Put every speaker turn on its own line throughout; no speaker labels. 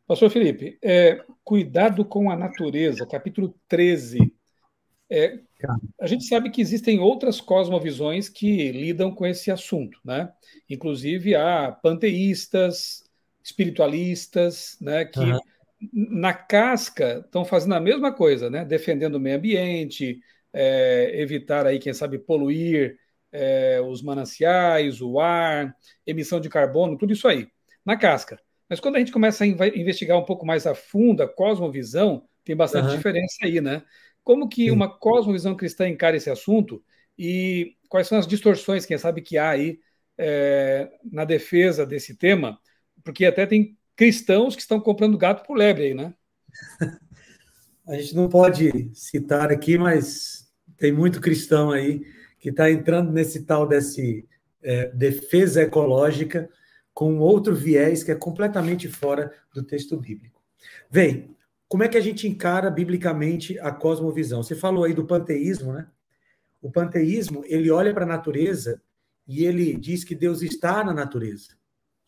Pastor Felipe, cuidado com a natureza, capítulo 13. É, a gente sabe que existem outras cosmovisões que lidam com esse assunto, né? Inclusive há panteístas, espiritualistas, né,
Aham.
que na casca estão fazendo a mesma coisa, né? Defendendo o meio ambiente, evitar aí, quem sabe, poluir os mananciais, o ar, emissão de carbono, tudo isso aí, na casca. Mas quando a gente começa a investigar um pouco mais a fundo a cosmovisão, tem bastante
Aham.
diferença aí, né? Como que
Sim.
uma cosmovisão cristã encara esse assunto e quais são as distorções, quem sabe, que há aí na defesa desse tema? Porque até tem cristãos que estão comprando gato por lebre aí, né?
A gente não pode citar aqui, mas tem muito cristão aí que está entrando nesse tal desse defesa ecológica com outro viés que é completamente fora do texto bíblico. Vem, como é que a gente encara biblicamente a cosmovisão? Você falou aí do panteísmo, né? O panteísmo, ele olha para a natureza e ele diz que Deus está na natureza.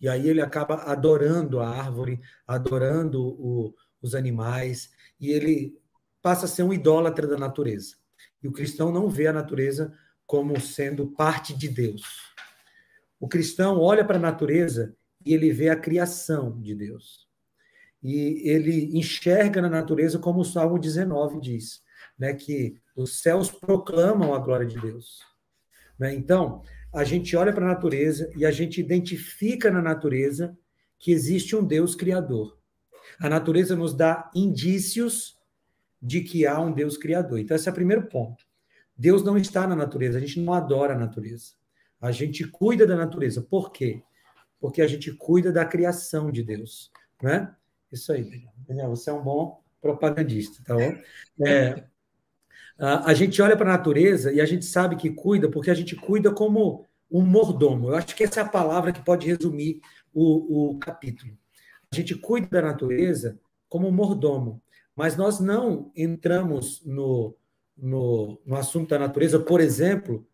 E aí ele acaba adorando a árvore, adorando os animais, e ele passa a ser um idólatra da natureza. E o cristão não vê a natureza como sendo parte de Deus. O cristão olha para a natureza e ele vê a criação de Deus. E ele enxerga na natureza como o Salmo 19 diz, né, que os céus proclamam a glória de Deus. Né? Então, a gente olha para a natureza e a gente identifica na natureza que existe um Deus criador. A natureza nos dá indícios de que há um Deus criador. Então, esse é o primeiro ponto. Deus não está na natureza, a gente não adora a natureza. A gente cuida da natureza. Por quê? Porque a gente cuida da criação de Deus. Né? Isso aí, Daniel. Daniel, você é um bom propagandista, tá bom? A gente olha para a natureza e a gente sabe que cuida, porque a gente cuida como um mordomo. Eu acho que essa é a palavra que pode resumir o capítulo. A gente cuida da natureza como um mordomo, mas nós não entramos no assunto da natureza, por exemplo,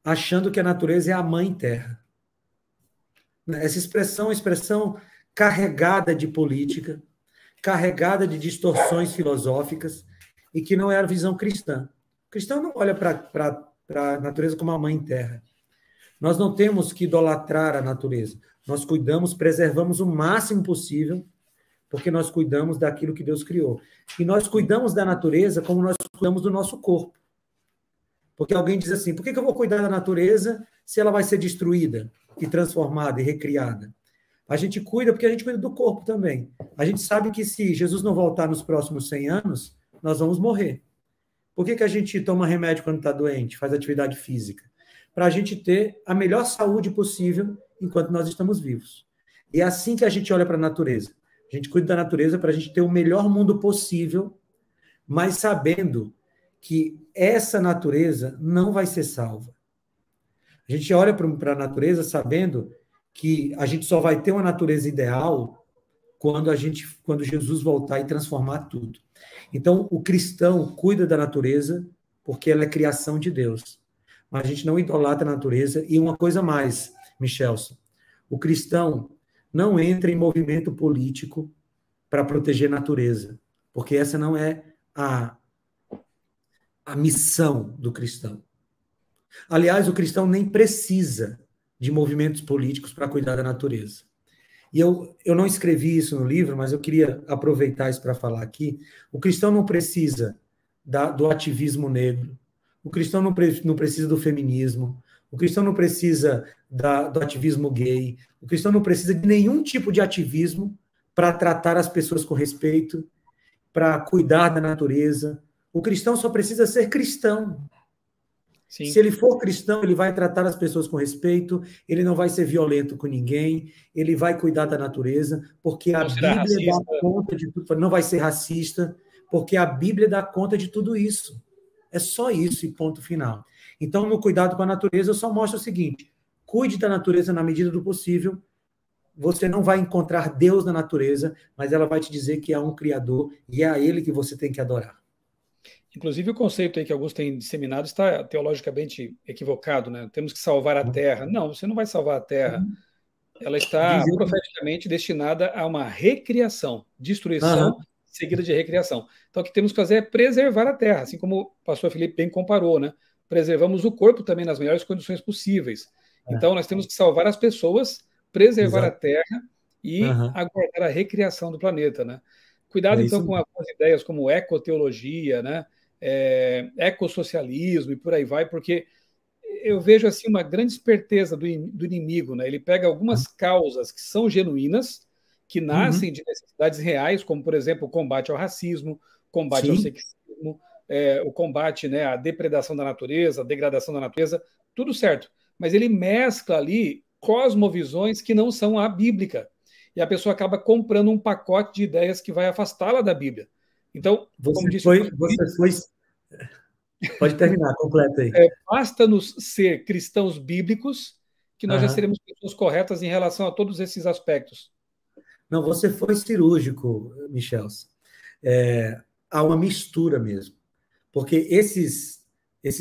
achando que a natureza é a mãe terra. Essa expressão é uma expressão carregada de política, carregada de distorções filosóficas e que não é a visão cristã. O cristão não olha para a natureza como a mãe terra. Nós não temos que idolatrar a natureza. Nós cuidamos, preservamos o máximo possível, porque nós cuidamos daquilo que Deus criou. E nós cuidamos da natureza como nós cuidamos do nosso corpo. Porque alguém diz assim: por que eu vou cuidar da natureza se ela vai ser destruída e transformada e recriada? A gente cuida porque a gente cuida do corpo também. A gente sabe que se Jesus não voltar nos próximos 100 anos, nós vamos morrer. Por que a gente toma remédio quando está doente, faz atividade física? Para a gente ter a melhor saúde possível enquanto nós estamos vivos. E é assim que a gente olha para a natureza. A gente cuida da natureza para a gente ter o melhor mundo possível, mas sabendo que essa natureza não vai ser salva. A gente olha para a natureza sabendo que a gente só vai ter uma natureza ideal quando Jesus voltar e transformar tudo. Então, o cristão cuida da natureza porque ela é criação de Deus. Mas a gente não idolatra a natureza. E uma coisa mais, Michelson, o cristão não entra em movimento político para proteger a natureza, porque essa não é a missão do cristão. Aliás, o cristão nem precisa de movimentos políticos para cuidar da natureza. E eu não escrevi isso no livro, mas eu queria aproveitar isso para falar aqui. O cristão não precisa do ativismo negro, o cristão não precisa do feminismo, o cristão não precisa do ativismo gay, o cristão não precisa de nenhum tipo de ativismo para tratar as pessoas com respeito, para cuidar da natureza. O cristão só precisa ser cristão. Se
Sim.
ele for cristão, ele vai tratar as pessoas com respeito, ele não vai ser violento com ninguém, ele vai cuidar da natureza, porque a
Não será
Bíblia dá
racista.
conta de tudo, não vai ser racista, porque a Bíblia dá conta de tudo isso. É só isso e ponto final. Então, no cuidado com a natureza, eu só mostro o seguinte: cuide da natureza na medida do possível. Você não vai encontrar Deus na natureza, mas ela vai te dizer que há um Criador e é a Ele que você tem que adorar.
Inclusive, o conceito aí que alguns têm disseminado está teologicamente equivocado, né? Temos que salvar a terra. Não, você não vai salvar a terra. ela está
Dizem.
profeticamente destinada a uma recriação, destruição
Aham,
seguida de recriação. Então, o que temos que fazer é preservar a terra, assim como o pastor Felipe bem comparou, né? Preservamos o corpo também nas melhores condições possíveis.
é,
Então, nós temos que salvar as pessoas, preservar a
exato.
terra e
Aham,
aguardar a recriação do planeta, né? Cuidado,
é
então,
isso
com
mesmo.
algumas ideias como ecoteologia, né? Ecossocialismo e por aí vai, porque eu vejo assim uma grande esperteza do inimigo, né? Ele pega algumas causas que são genuínas, que
Uhum.
nascem de necessidades reais, como por exemplo o combate ao racismo, combate ao
Sim,
sexismo, o combate, né, à depredação da natureza, à degradação da natureza, tudo certo. Mas ele mescla ali cosmovisões que não são a bíblica. E a pessoa acaba comprando um pacote de ideias que vai afastá-la da Bíblia. Então, como disse o pastor
você foi, pode terminar, completa aí.
basta-nos ser cristãos bíblicos que nós já
Aham.
seremos pessoas corretas em relação a todos esses aspectos.
Não, você foi cirúrgico, Michel. É, há uma mistura mesmo. Porque esses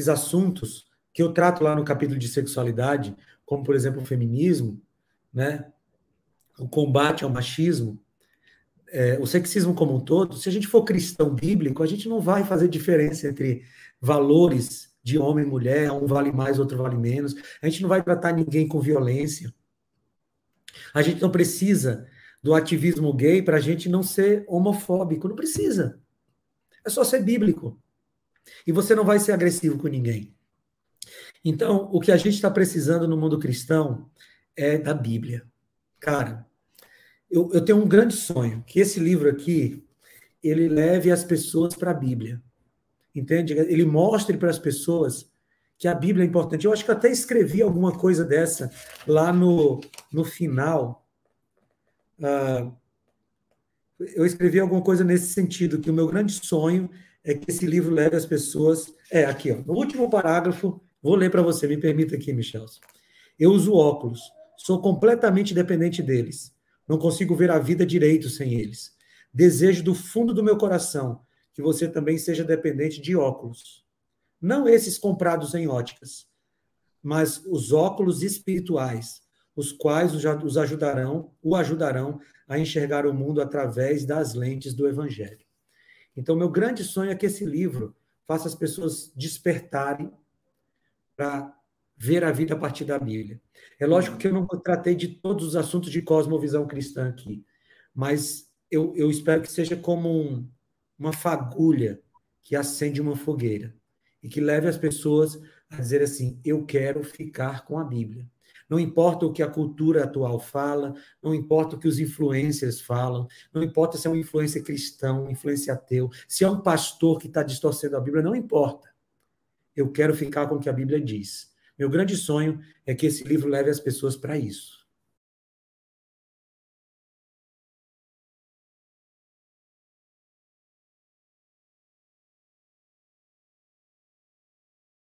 assuntos que eu trato lá no capítulo de sexualidade, como, por exemplo, o feminismo, né, o combate ao machismo, o sexismo como um todo, se a gente for cristão bíblico, a gente não vai fazer diferença entre valores de homem e mulher, um vale mais, outro vale menos. A gente não vai tratar ninguém com violência. A gente não precisa do ativismo gay para a gente não ser homofóbico. Não precisa. É só ser bíblico. E você não vai ser agressivo com ninguém. Então, o que a gente está precisando no mundo cristão é da Bíblia. Cara, eu tenho um grande sonho, que esse livro aqui, ele leve as pessoas para a Bíblia. Entende? Ele mostre para as pessoas que a Bíblia é importante. Eu acho que eu até escrevi alguma coisa dessa lá no final. Eu escrevi alguma coisa nesse sentido, que o meu grande sonho é que esse livro leve as pessoas. É, aqui, ó, no último parágrafo, vou ler para você, me permita aqui, Michel. Eu uso óculos, sou completamente dependente deles. Não consigo ver a vida direito sem eles. Desejo do fundo do meu coração que você também seja dependente de óculos. Não esses comprados em óticas, mas os óculos espirituais, os quais o ajudarão a enxergar o mundo através das lentes do Evangelho. Então, meu grande sonho é que esse livro faça as pessoas despertarem para ver a vida a partir da Bíblia. É lógico que eu não tratei de todos os assuntos de cosmovisão cristã aqui, mas eu espero que seja como uma fagulha que acende uma fogueira e que leve as pessoas a dizer assim: eu quero ficar com a Bíblia. Não importa o que a cultura atual fala, não importa o que os influencers falam, não importa se é um influencer cristão, um influencer ateu, se é um pastor que está distorcendo a Bíblia, não importa. Eu quero ficar com o que a Bíblia diz. Meu grande sonho é que esse livro leve as pessoas para isso.